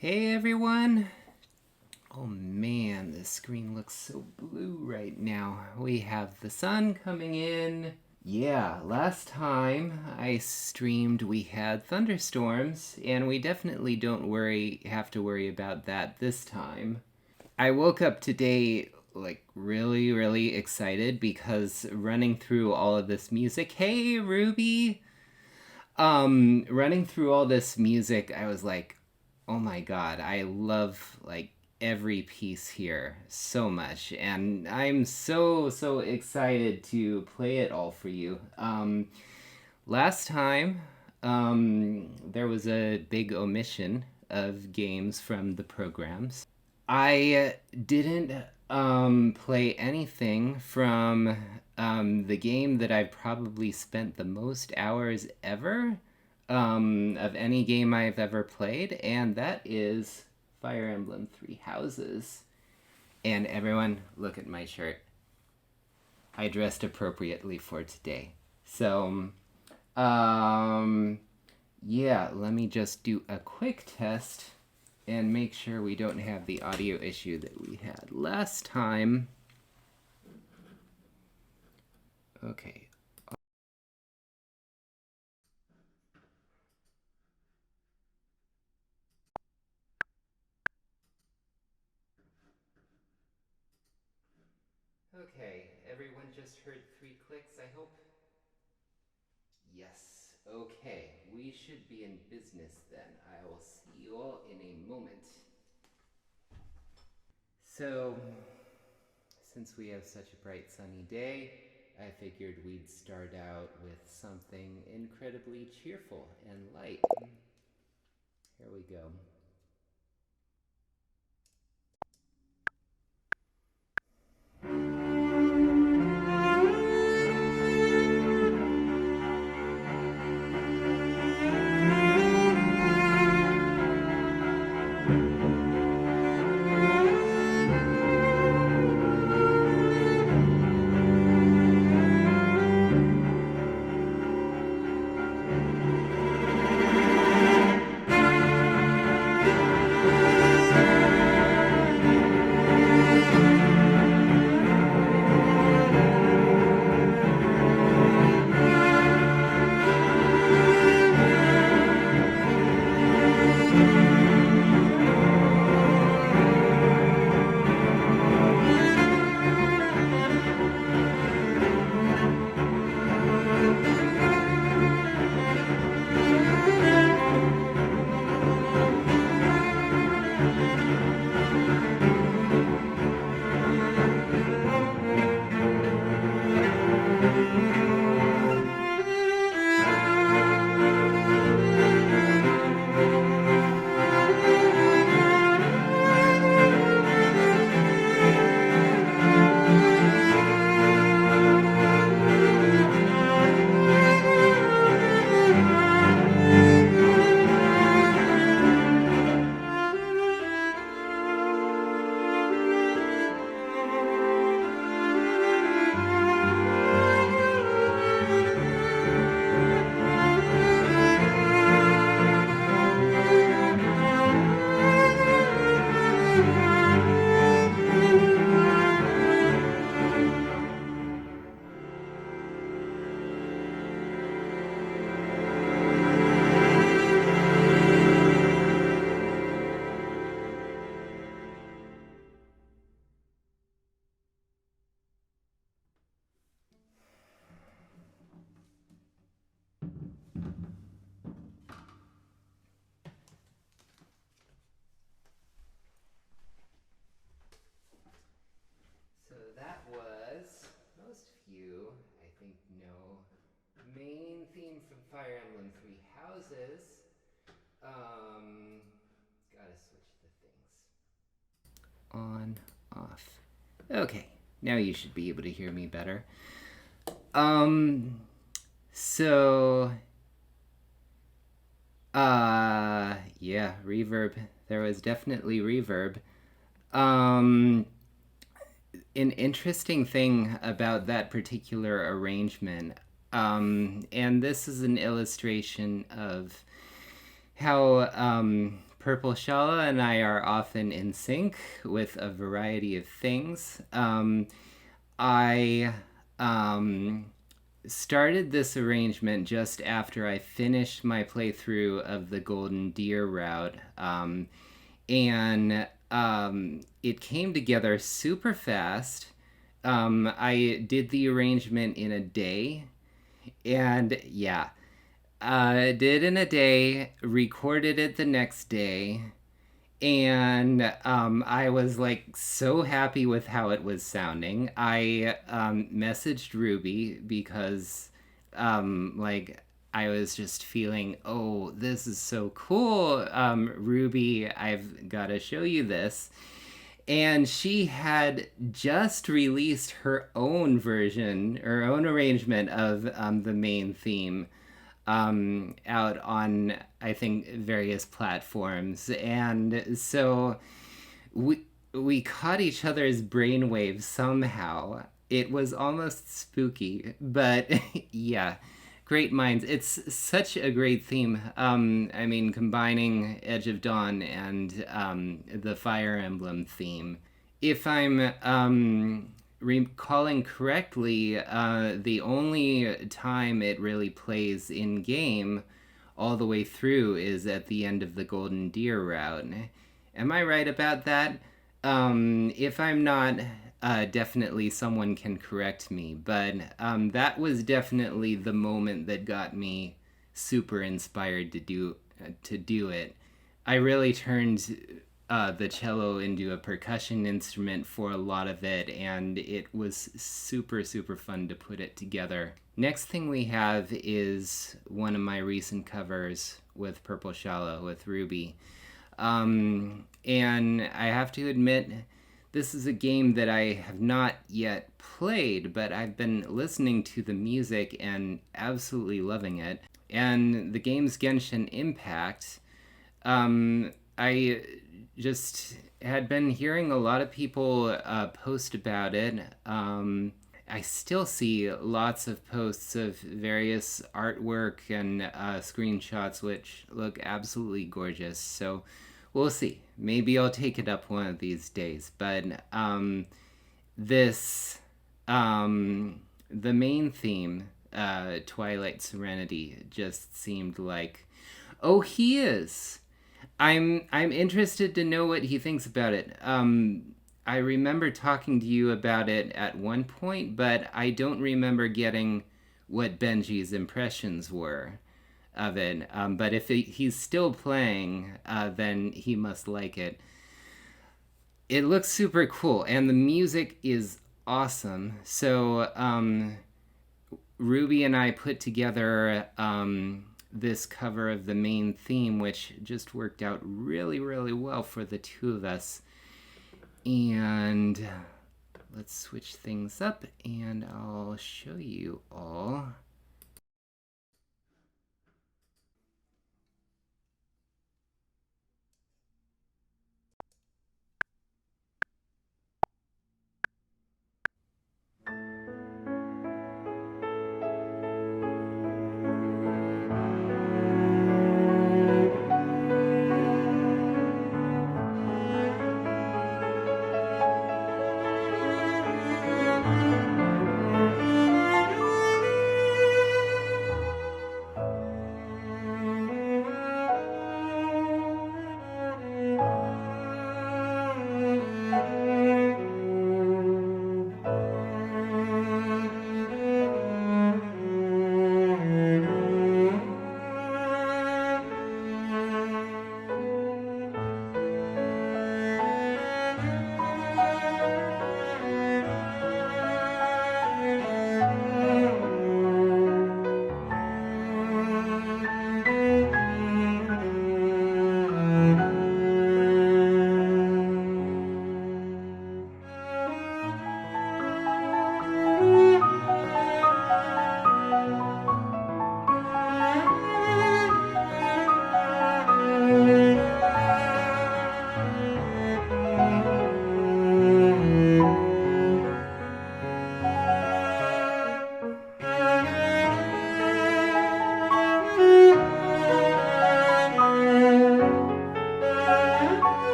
Hey everyone! Oh man, the screen looks so blue right now. We have the sun coming in. Yeah, last time I streamed we had thunderstorms, and we definitely don't have to worry about that this time. I woke up today like really excited because running through all of this music. Hey Ruby! Running through all this music, I was like, oh my god, I love like every piece here so much, and I'm so excited to play it all for you. Last time, there was a big omission of games from the programs. I didn't play anything from the game that I've probably spent the most hours ever of any game I've ever played, and that is Fire Emblem Three Houses. And everyone, look at my shirt. I dressed appropriately for today. So, um, yeah, let me just do a quick test and make sure we don't have the audio issue that we had last time. Okay. Okay, everyone just heard 3 clicks, I hope? Yes. Okay, we should be in business then. I will see you all in a moment. So, since we have such a bright sunny day, I figured we'd start out with something incredibly cheerful and light. Here we go. So that was, most of you, I think, know, main theme from Fire Emblem Three Houses. Gotta switch the things. On, off. Okay, now you should be able to hear me better. Um, so, yeah, reverb. There was definitely reverb. Um, an interesting thing about that particular arrangement, and this is an illustration of how Purple Shala and I are often in sync with a variety of things. I started this arrangement just after I finished my playthrough of the Golden Deer route, and it came together super fast. I did the arrangement in a day, and yeah, did in a day, recorded it the next day, and I was like so happy with how it was sounding. I messaged Ruby because like I was just feeling, oh, this is so cool. Ruby, I've got to show you this. And she had just released her own version, her own arrangement of the main theme out on, I think, various platforms. And so we caught each other's brainwaves somehow. It was almost spooky, but yeah, great minds. It's such a great theme. I mean, combining Edge of Dawn and the Fire Emblem theme. If I'm recalling correctly, the only time it really plays in game all the way through is at the end of the Golden Deer route. Am I right about that? If I'm not, definitely someone can correct me, but that was definitely the moment that got me super inspired to do it. I really turned the cello into a percussion instrument for a lot of it, and it was super, super fun to put it together. Next thing we have is one of my recent covers with Purple Shala with Ruby. And I have to admit, this is a game that I have not yet played, but I've been listening to the music and absolutely loving it. And the game's Genshin Impact, I just had been hearing a lot of people post about it. I still see lots of posts of various artwork and screenshots which look absolutely gorgeous. So we'll see. Maybe I'll take it up one of these days. But this, the main theme, Twilight Serenity, just seemed like, oh, he is. I'm interested to know what he thinks about it. I remember talking to you about it at one point, but I don't remember getting what Benji's impressions were of it. But if he's still playing, then he must like it. It looks super cool, and the music is awesome. So Ruby and I put together this cover of the main theme, which just worked out really, really well for the two of us. And let's switch things up, and I'll show you all.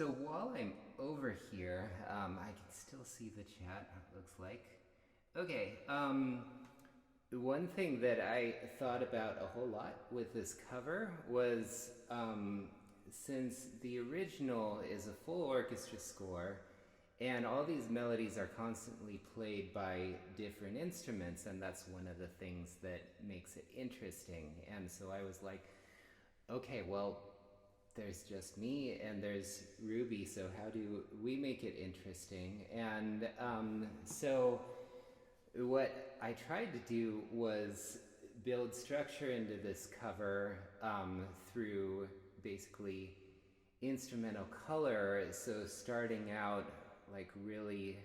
So while I'm over here, I can still see the chat, it looks like. Okay, one thing that I thought about a whole lot with this cover was since the original is a full orchestra score, and all these melodies are constantly played by different instruments, and that's one of the things that makes it interesting. And so I was like, okay, well, there's just me and there's Ruby, so how do we make it interesting? And so what I tried to do was build structure into this cover through basically instrumental color. So starting out like really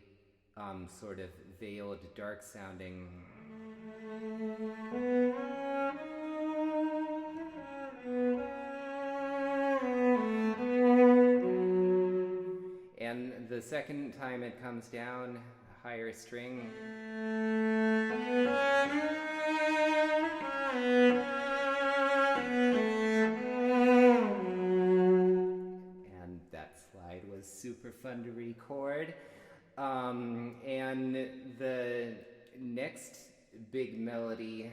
sort of veiled, dark sounding. And the second time it comes down, a higher string. And that slide was super fun to record. And the next big melody,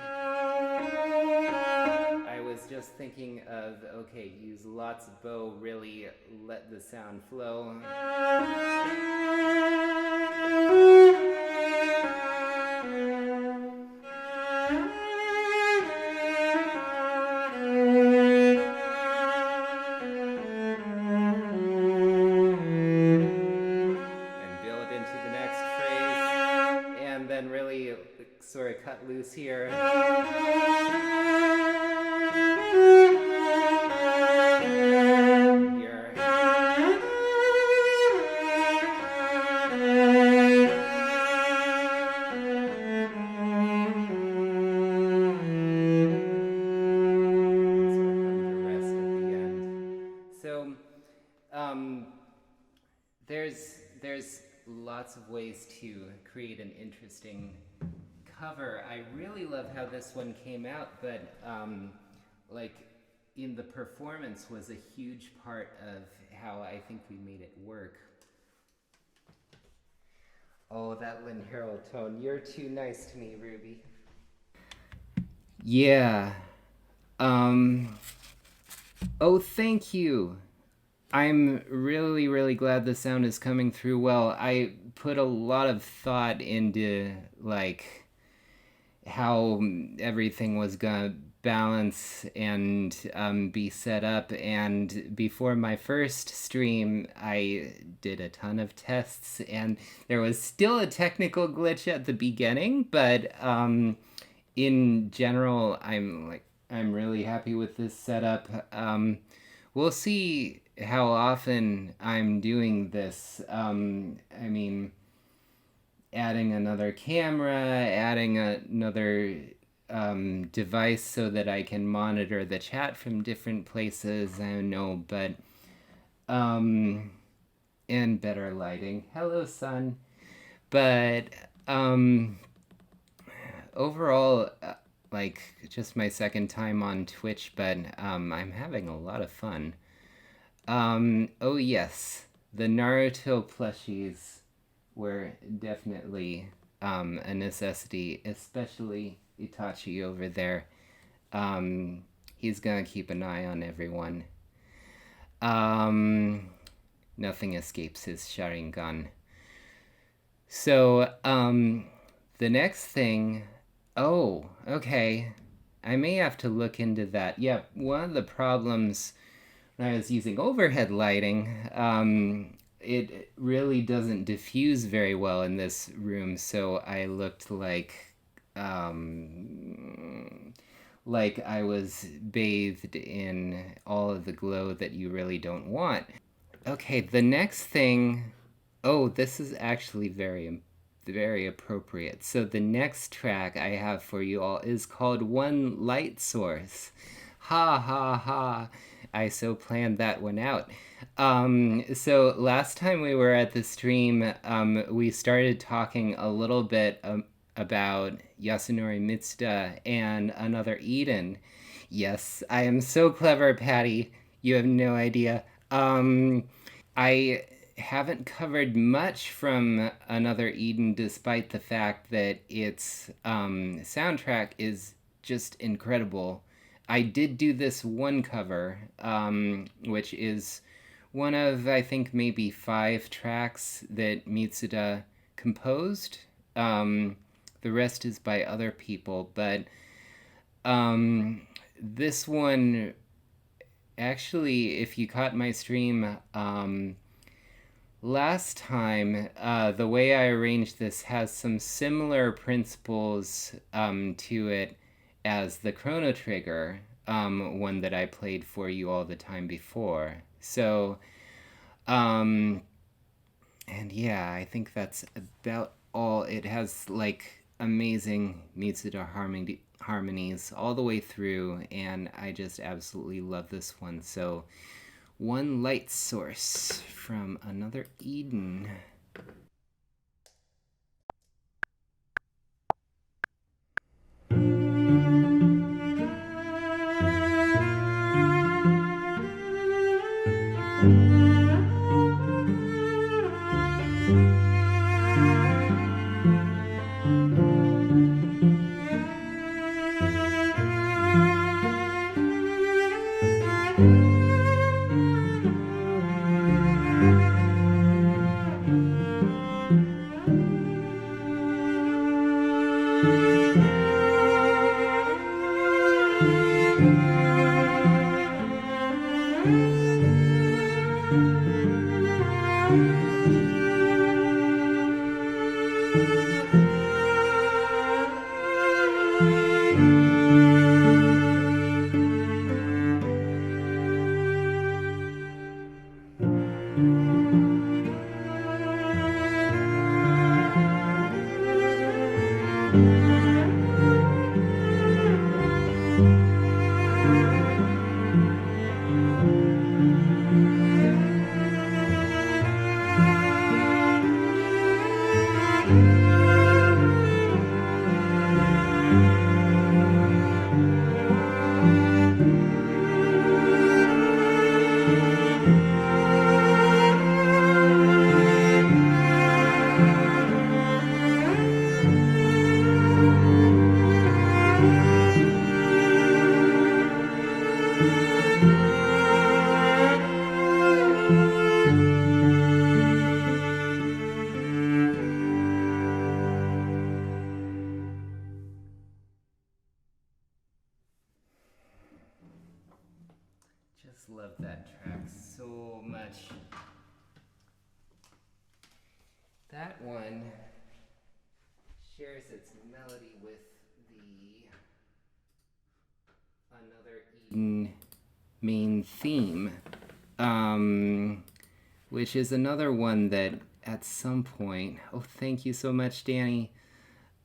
I was just thinking of, okay, use lots of bow, really let the sound flow. Sort of cut loose here. Here. So there's lots of ways to create an interesting cover. I really love how this one came out, but like in the performance was a huge part of how I think we made it work. Oh, that Lynn Harold tone. You're too nice to me, Ruby. Yeah. Oh, thank you. I'm really, really glad the sound is coming through well. I put a lot of thought into like how everything was gonna balance and be set up, and before my first stream I did a ton of tests and there was still a technical glitch at the beginning, but in general I'm really happy with this setup. We'll see how often I'm doing this. I mean, adding another camera, adding another device so that I can monitor the chat from different places, I don't know, but and better lighting. Hello, sun. But overall, like just my second time on Twitch, but I'm having a lot of fun. Oh yes, the Naruto plushies were definitely a necessity, especially Itachi over there. He's gonna keep an eye on everyone. Nothing escapes his Sharingan. So, the next thing... Oh, okay. I may have to look into that. Yeah, one of the problems when I was using overhead lighting, it really doesn't diffuse very well in this room, so I looked like I was bathed in all of the glow that you really don't want. Okay, the next thing... Oh, this is actually very appropriate. So the next track I have for you all is called One Light Source. Ha ha ha. I so planned that one out. So last time we were at the stream, we started talking a little bit about Yasunori Mitsuda and Another Eden. Yes, I am so clever, Patty. You have no idea. I haven't covered much from Another Eden, despite the fact that its soundtrack is just incredible. I did do this one cover, which is one of, I think, maybe 5 tracks that Mitsuda composed. The rest is by other people, but this one, actually, if you caught my stream last time, the way I arranged this has some similar principles to it as the Chrono Trigger one that I played for you all the time before. So, and yeah, I think that's about all. It has like amazing Mitsuda harmonies all the way through, and I just absolutely love this one. So, One Light Source from Another Eden. Just love that track so much. That one shares its melody with the Another Eden main theme, which is another one that at some point. Oh, thank you so much, Danny.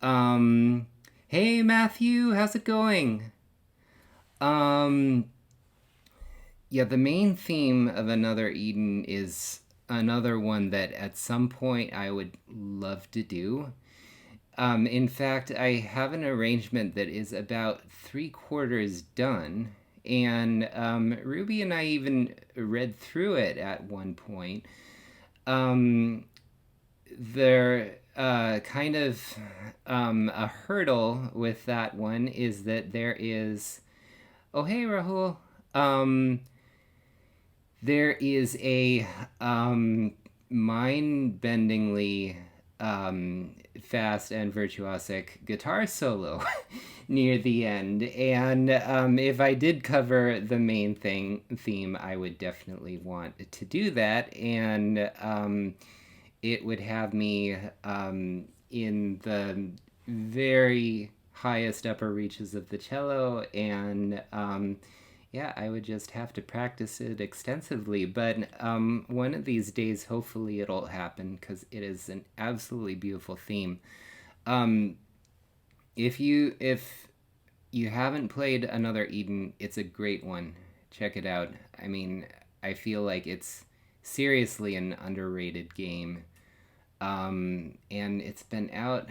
Hey Matthew, how's it going? Yeah, the main theme of Another Eden is another one that at some point I would love to do. In fact, I have an arrangement that is about 3/4 done, and Ruby and I even read through it at one point. There kind of a hurdle with that one is that there is. Oh, hey, Rahul. There is a mind-bendingly fast and virtuosic guitar solo near the end, and if I did cover the main theme, I would definitely want to do that, and it would have me in the very highest upper reaches of the cello, and yeah, I would just have to practice it extensively. But one of these days, hopefully it'll happen, because it is an absolutely beautiful theme. If you haven't played Another Eden, it's a great one. Check it out. I mean, I feel like it's seriously an underrated game. And it's been out.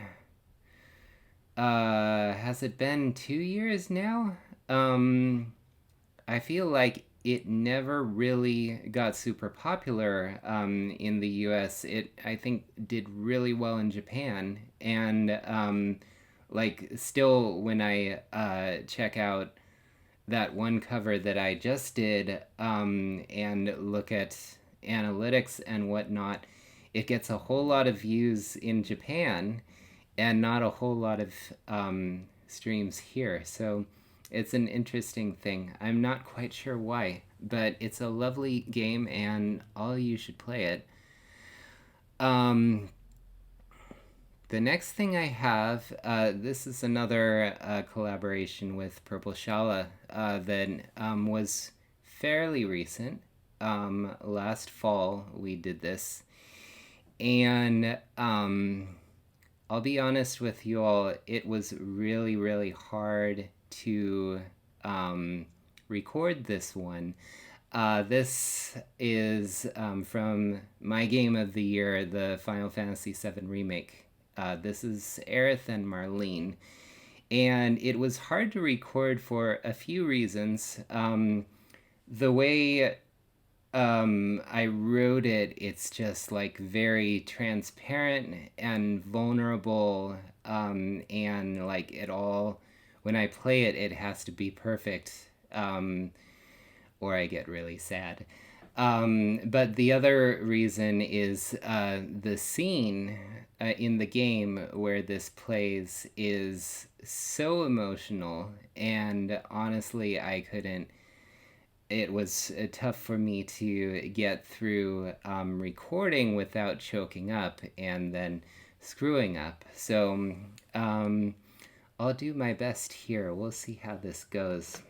Has it been 2 years now? I feel like it never really got super popular in the US. It, I think, did really well in Japan. And like, still, when I check out that one cover that I just did and look at analytics and whatnot, it gets a whole lot of views in Japan and not a whole lot of streams here. So it's an interesting thing. I'm not quite sure why, but it's a lovely game and all you should play it. The next thing I have, this is another collaboration with Purple Shala that was fairly recent. Last fall we did this. And I'll be honest with you all, it was really, really hard to record this one. This is from my game of the year, the Final Fantasy VII Remake. This is Aerith and Marlene. And it was hard to record for a few reasons. The way I wrote it, it's just like very transparent and vulnerable, and like it all, when I play it, it has to be perfect, or I get really sad. But the other reason is the scene in the game where this plays is so emotional, and honestly, I couldn't. It was tough for me to get through recording without choking up and then screwing up. So I'll do my best here. We'll see how this goes.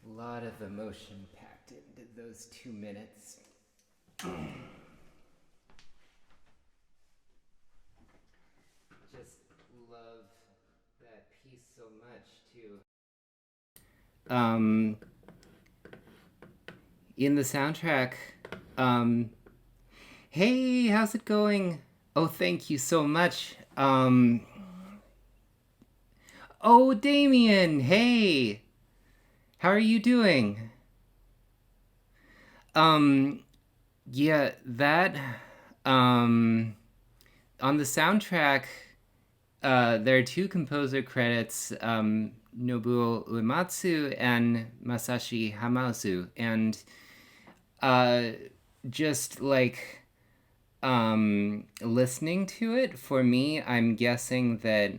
A lot of emotion packed into those 2 minutes. Just love that piece so much too. In the soundtrack, hey, how's it going? Oh, thank you so much. Oh, Damien, hey, how are you doing? Yeah, that, on the soundtrack, there are 2 composer credits, Nobuo Uematsu and Masashi Hamauzu, and just like listening to it, for me, I'm guessing that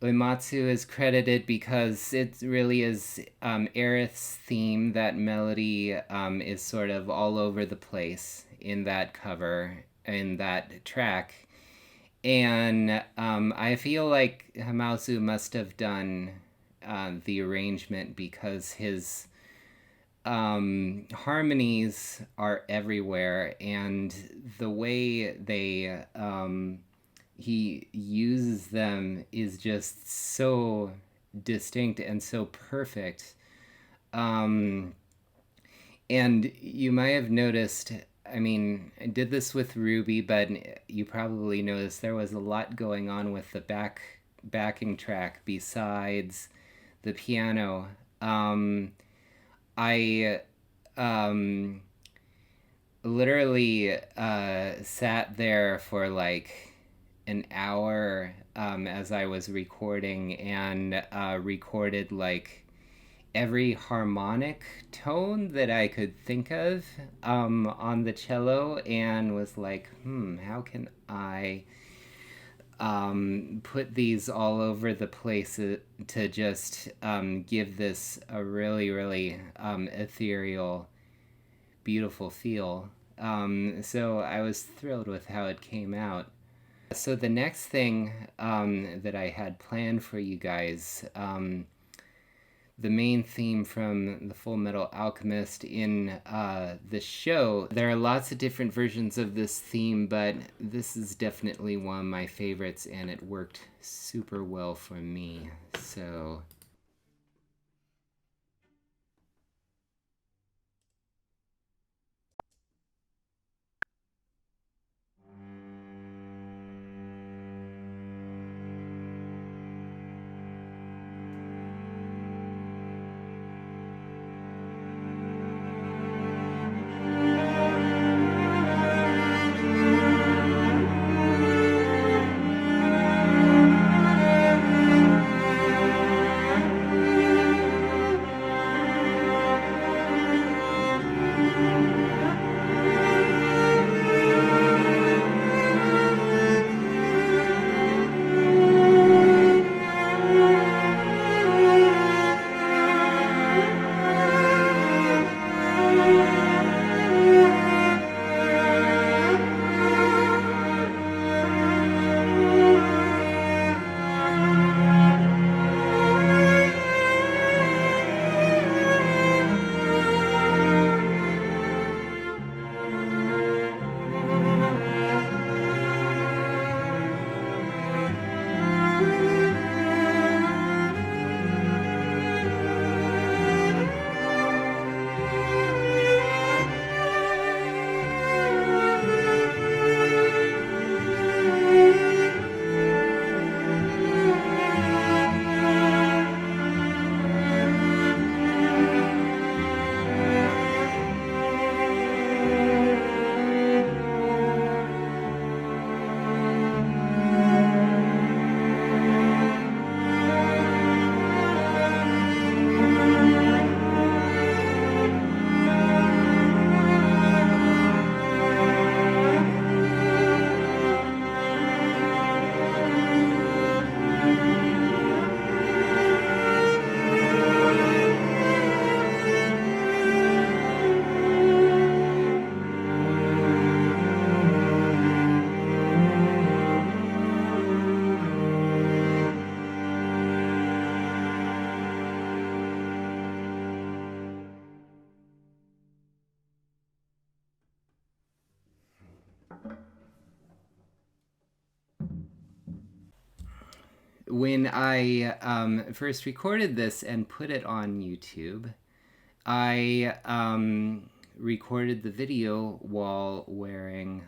Uematsu is credited because it really is Aerith's theme. That melody is sort of all over the place in that cover, in that track. And I feel like Hamauzu must have done the arrangement because his harmonies are everywhere, and the way he uses them is just so distinct and so perfect. And you might have noticed, I mean, I did this with Ruby, but you probably noticed there was a lot going on with the backing track besides the piano. I literally sat there for like an hour as I was recording, and recorded like every harmonic tone that I could think of on the cello, and was like, how can I put these all over the place to just give this a really, really ethereal, beautiful feel. So I was thrilled with how it came out. So the next thing that I had planned for you guys, the main theme from the Full Metal Alchemist in the show. There are lots of different versions of this theme, but this is definitely one of my favorites, and it worked super well for me. So when I first recorded this and put it on YouTube, I recorded the video while wearing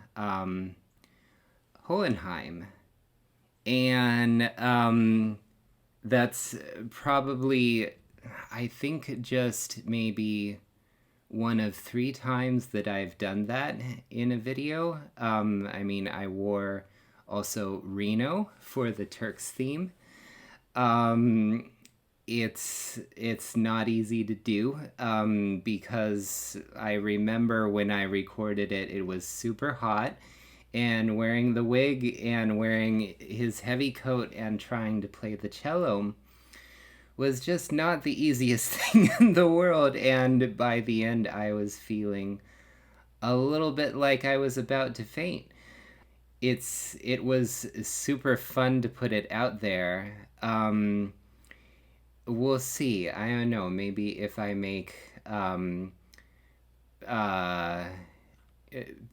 Hohenheim. And that's probably, I think, just maybe one of 3 times that I've done that in a video. I mean, I wore also Reno for the Turks theme. it's not easy to do, because I remember when I recorded it, it was super hot, and wearing the wig and wearing his heavy coat and trying to play the cello was just not the easiest thing in the world. And by the end, I was feeling a little bit like I was about to faint. It was super fun to put it out there. We'll see. I don't know. Maybe if I make uh,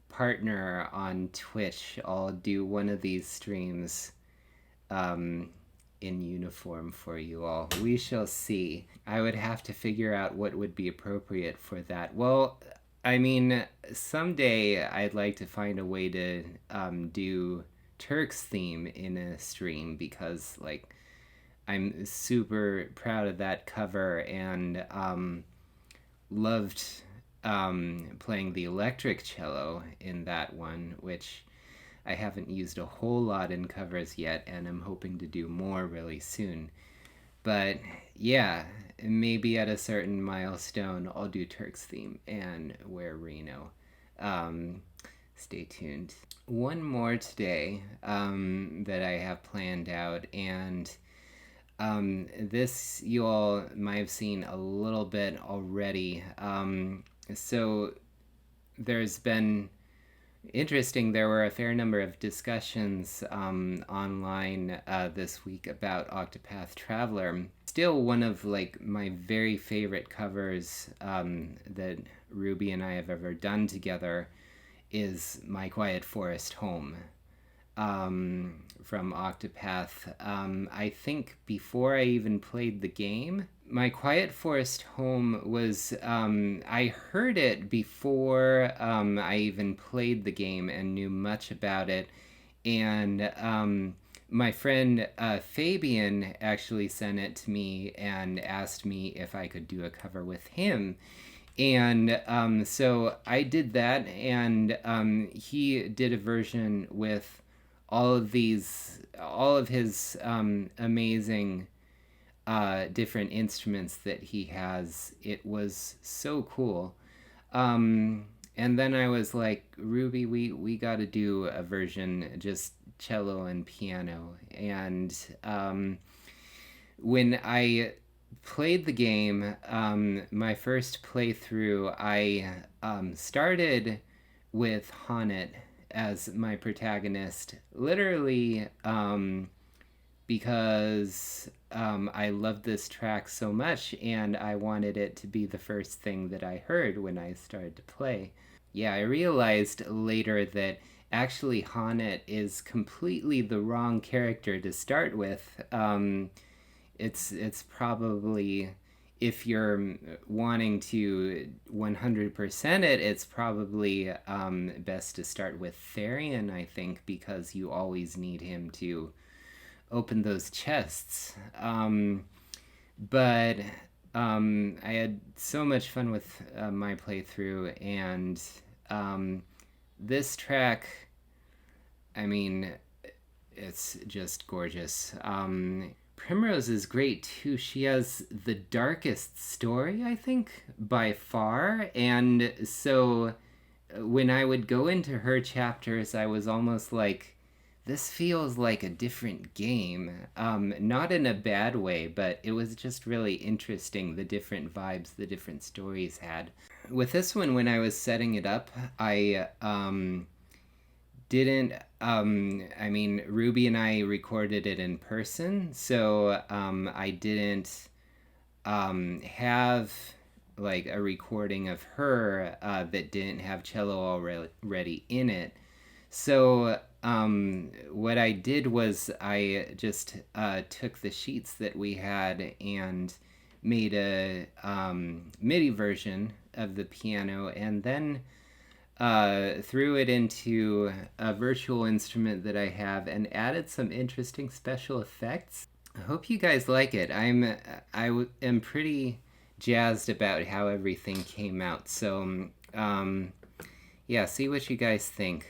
partner on Twitch, I'll do one of these streams in uniform for you all. We shall see. I would have to figure out what would be appropriate for that. Well, I mean, someday I'd like to find a way to do Turk's theme in a stream, because, like, I'm super proud of that cover, and loved playing the electric cello in that one, which I haven't used a whole lot in covers yet, and I'm hoping to do more really soon. But yeah, maybe at a certain milestone, I'll do Turk's theme and wear Reno. Stay tuned. One more today that I have planned out, and this you all might have seen a little bit already. So there's been interesting, there were a fair number of discussions online this week about Octopath Traveler. Still one of, like, my very favorite covers that Ruby and I have ever done together is My Quiet Forest Home from Octopath. I think before I even played the game, My Quiet Forest Home was, I heard it before I even played the game and knew much about it. And my friend Fabian actually sent it to me and asked me if I could do a cover with him. And so I did that, and he did a version with all of his amazing different instruments that he has. It was so cool. And then I was like, Ruby, we got to do a version just cello and piano. And when I played the game, my first playthrough, I started with Haunted as my protagonist, literally because I loved this track so much, and I wanted it to be the first thing that I heard when I started to play. Yeah, I realized later that actually Haunted is completely the wrong character to start with. It's probably, if you're wanting to 100% it, it's probably best to start with Therian, I think, because you always need him to open those chests. But I had so much fun with my playthrough, and this track, I mean, it's just gorgeous. Primrose is great too. She has the darkest story, I think, by far. And so when I would go into her chapters, I was almost like, this feels like a different game. Not in a bad way, but it was just really interesting, the different vibes the different stories had. With this one, when I was setting it up, I didn't, I mean, Ruby and I recorded it in person, so I didn't have like a recording of her that didn't have cello already in it. So what I did was I just took the sheets that we had and made a MIDI version of the piano, and then threw it into a virtual instrument that I have and added some interesting special effects. I hope you guys like it. I am pretty jazzed about how everything came out. So yeah, see what you guys think.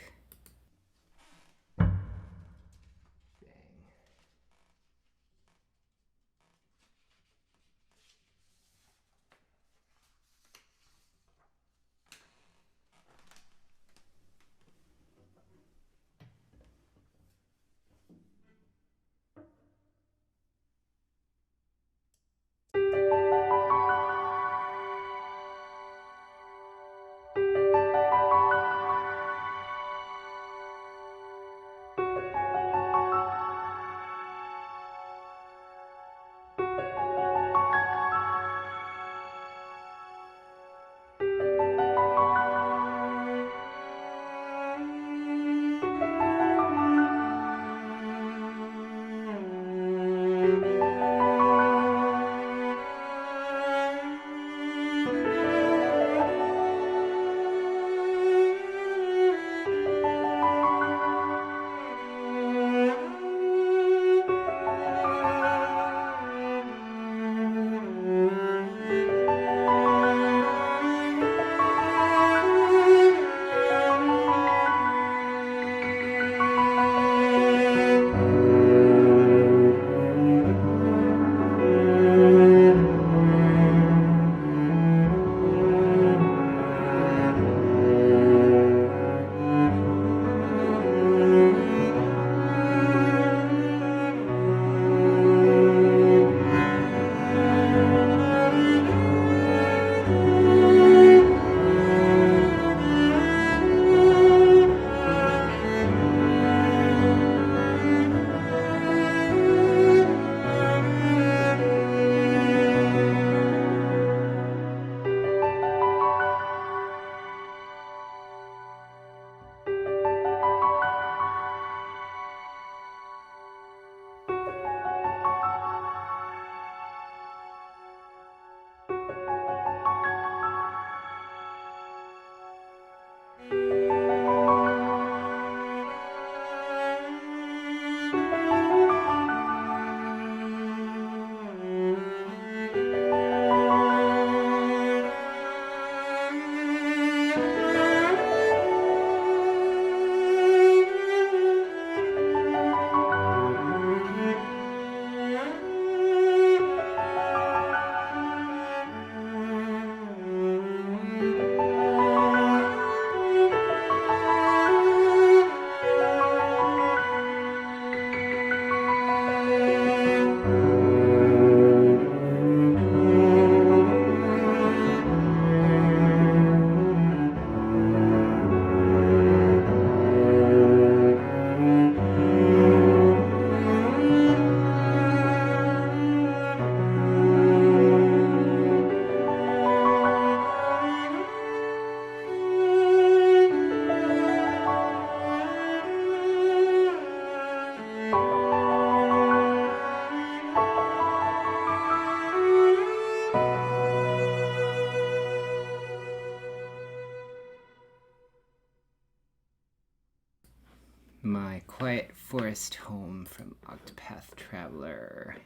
My quiet forest home from Octopath Traveler.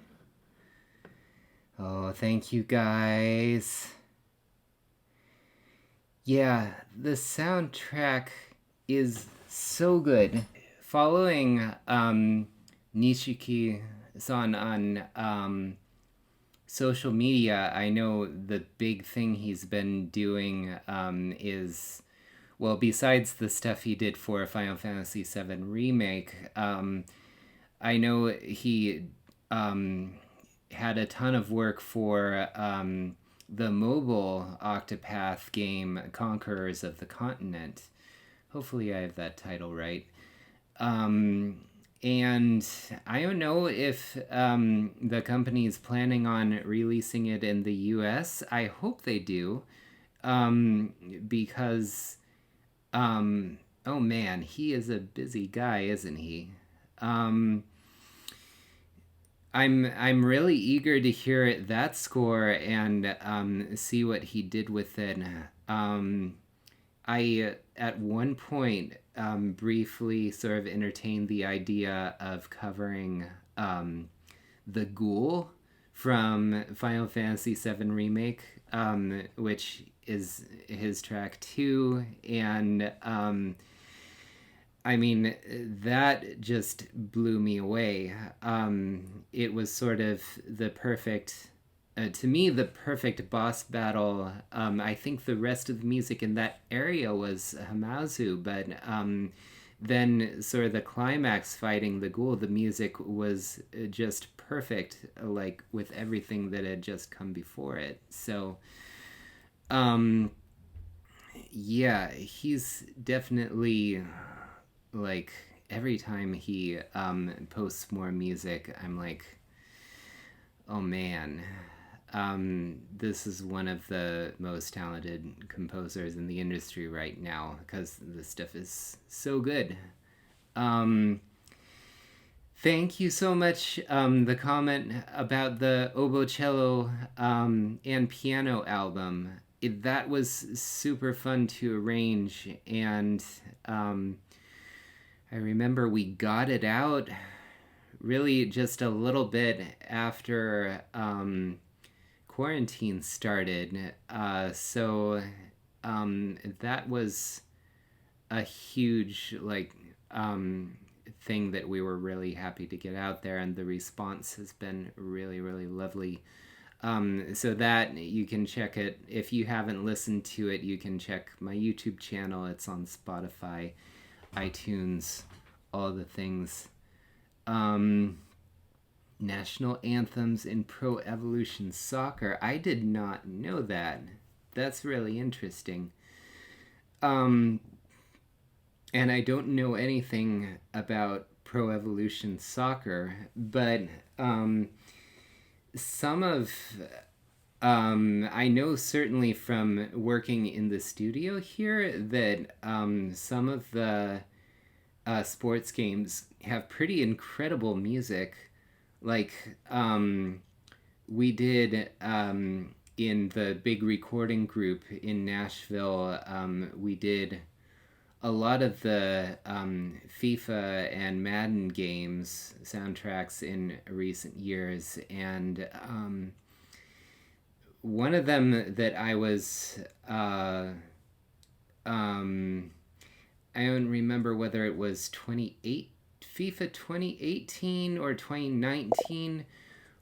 Oh, thank you guys. Yeah, the soundtrack is so good. Following Nishiki-san on social media, I know the big thing he's been doing is, well, besides the stuff he did for Final Fantasy VII Remake, I know he had a ton of work for the mobile Octopath game, Conquerors of the Continent. Hopefully I have that title right. And I don't know if the company is planning on releasing it in the US. I hope they do, because, oh man, he is a busy guy, isn't he? I'm really eager to hear that score and see what he did with it. I at one point briefly sort of entertained the idea of covering the Ghoul from Final Fantasy VII Remake, which is his track 2, and I mean, that just blew me away. It was sort of the perfect, to me, the perfect boss battle. I think the rest of the music in that area was Hamazu, but then sort of the climax fighting the ghoul, the music was just perfect, like with everything that had just come before it. So, yeah, he's definitely, like, every time he posts more music, I'm like, oh man, this is one of the most talented composers in the industry right now, because this stuff is so good. Thank you so much. The comment about the oboe, cello, and piano album, that was super fun to arrange, and I remember we got it out really just a little bit after quarantine started. So that was a huge thing that we were really happy to get out there, and the response has been really, really lovely. So that you can check it. If you haven't listened to it, you can check my YouTube channel. It's on Spotify, iTunes, all the things. National anthems in Pro Evolution Soccer. I did not know that. That's really interesting. And I don't know anything about Pro Evolution Soccer, but some of I know certainly from working in the studio here that some of the sports games have pretty incredible music. Like we did in the big recording group in Nashville, we did a lot of the FIFA and Madden games soundtracks in recent years, and one of them that I was I don't remember whether it was FIFA 2018 or 2019,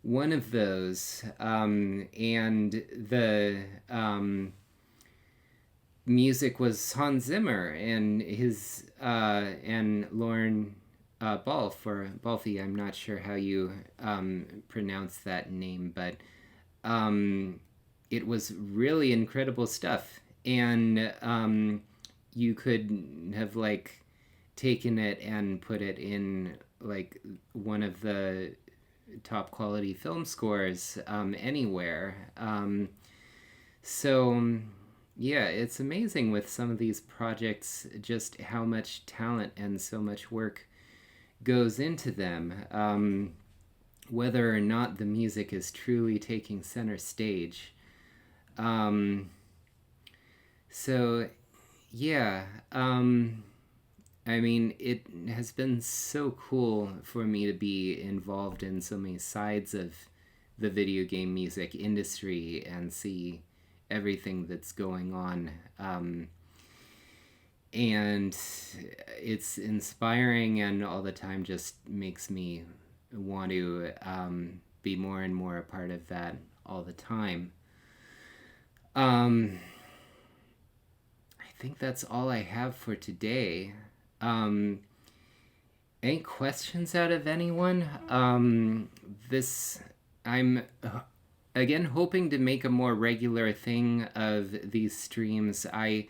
one of those, and the music was Hans Zimmer and his and Lauren Balfe, or Balfe. I'm not sure how you pronounce that name, but it was really incredible stuff, and you could have like taken it and put it in like one of the top quality film scores anywhere. So yeah, it's amazing with some of these projects just how much talent and so much work goes into them, whether or not the music is truly taking center stage. So yeah, I mean, it has been so cool for me to be involved in so many sides of the video game music industry and see everything that's going on. And it's inspiring, and all the time just makes me want to be more and more a part of that all the time. I think that's all I have for today. Any questions out of anyone? I'm again hoping to make a more regular thing of these streams. I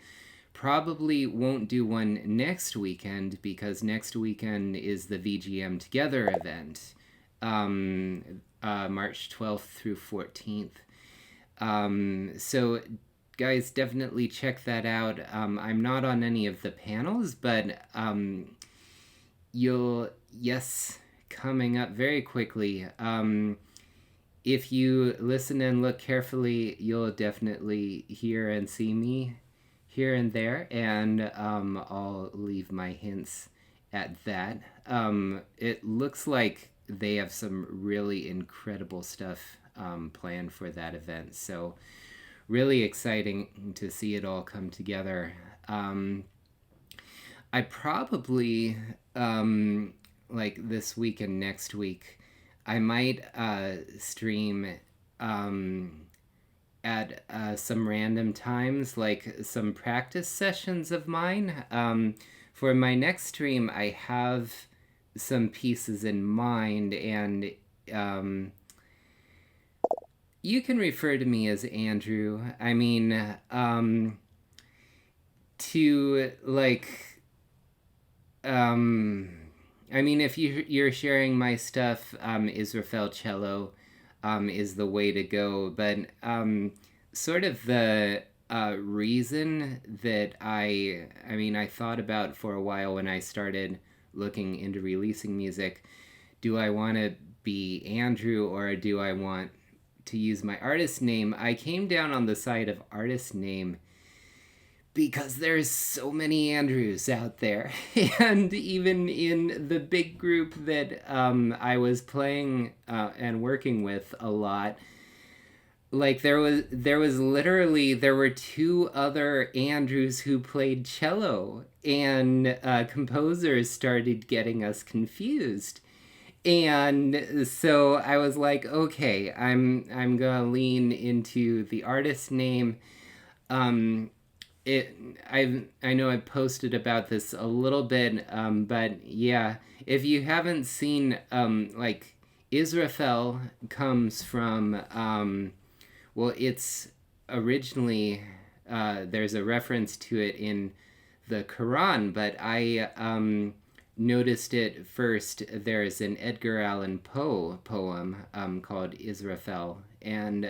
probably won't do one next weekend because next weekend is the VGM Together event, March 12th through 14th. So guys, definitely check that out. I'm not on any of the panels, but coming up very quickly. If you listen and look carefully, you'll definitely hear and see me here and there, and I'll leave my hints at that. It looks like they have some really incredible stuff planned for that event, so really exciting to see it all come together. I probably, like this week and next week, I might stream at some random times, like some practice sessions of mine. For my next stream, I have some pieces in mind, and you can refer to me as Andrew. I mean, to like, I mean, if you're sharing my stuff, Israfelcello is the way to go. But sort of the reason that I thought about for a while when I started looking into releasing music, do I want to be Andrew or do I want to use my artist name? I came down on the side of artist name because there's so many Andrews out there. And even in the big group that I was playing and working with a lot, like there were two other Andrews who played cello, and composers started getting us confused. And so I was like, okay, I'm gonna lean into the artist name. I know I posted about this a little bit, but yeah, if you haven't seen, like, Israfel comes from, well, it's originally, there's a reference to it in the Quran, but I noticed it first. There's an Edgar Allan Poe poem called Israfel, and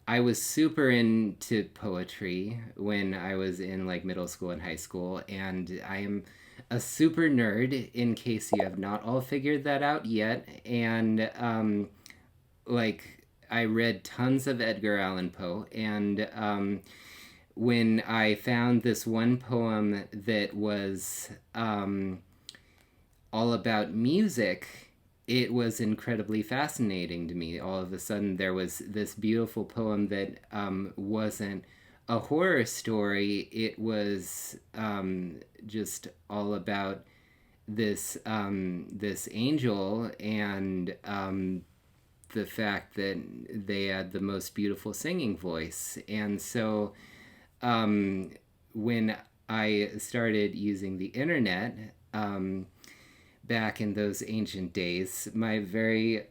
I was super into poetry when I was in like middle school and high school, and I am a super nerd in case you have not all figured that out yet. And like I read tons of Edgar Allan Poe, and when I found this one poem that was all about music, it was incredibly fascinating to me. All of a sudden, there was this beautiful poem that wasn't a horror story. It was just all about this angel and the fact that they had the most beautiful singing voice. And so when I started using the internet back in those ancient days, my very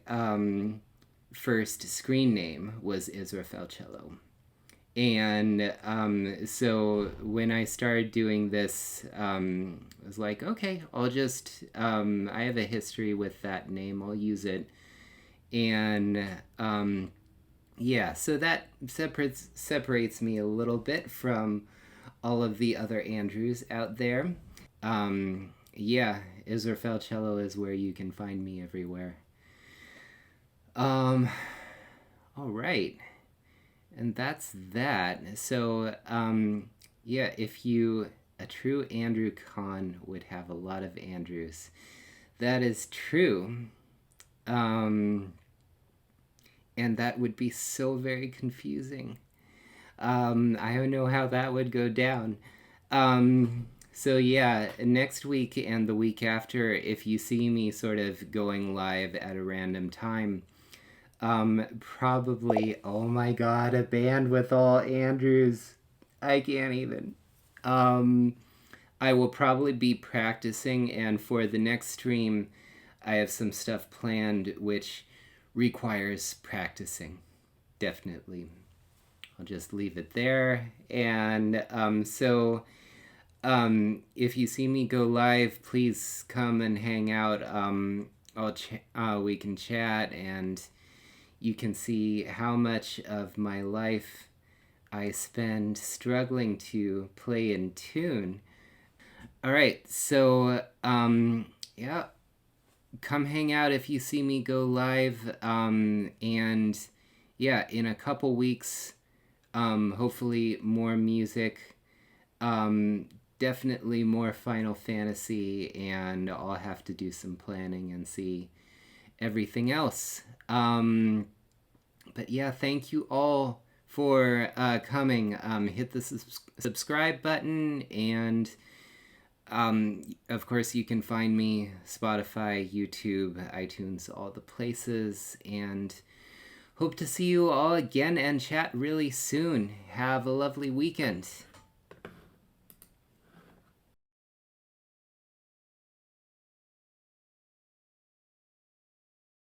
first screen name was Israfelcello. And so when I started doing this, I was like, okay, I'll just, I have a history with that name, I'll use it. And yeah, so that separates me a little bit from all of the other Andrews out there. Yeah, Israfelcello is where you can find me everywhere. All right. And that's that. So, yeah, a true Andrew Kahn would have a lot of Andrews. That is true. And that would be so very confusing. I don't know how that would go down. So yeah, next week and the week after, if you see me sort of going live at a random time, probably, oh my god, a band with all Andrews. I can't even. I will probably be practicing, and for the next stream, I have some stuff planned which requires practicing. Definitely. I'll just leave it there. And if you see me go live, please come and hang out. We can chat, and you can see how much of my life I spend struggling to play in tune. All right, so yeah, come hang out if you see me go live. And yeah, in a couple weeks, hopefully more music. Definitely more Final Fantasy, and I'll have to do some planning and see everything else. But yeah, thank you all for coming. Hit the subscribe button, and of course you can find me Spotify, YouTube, iTunes, all the places, and hope to see you all again and chat really soon. Have a lovely weekend.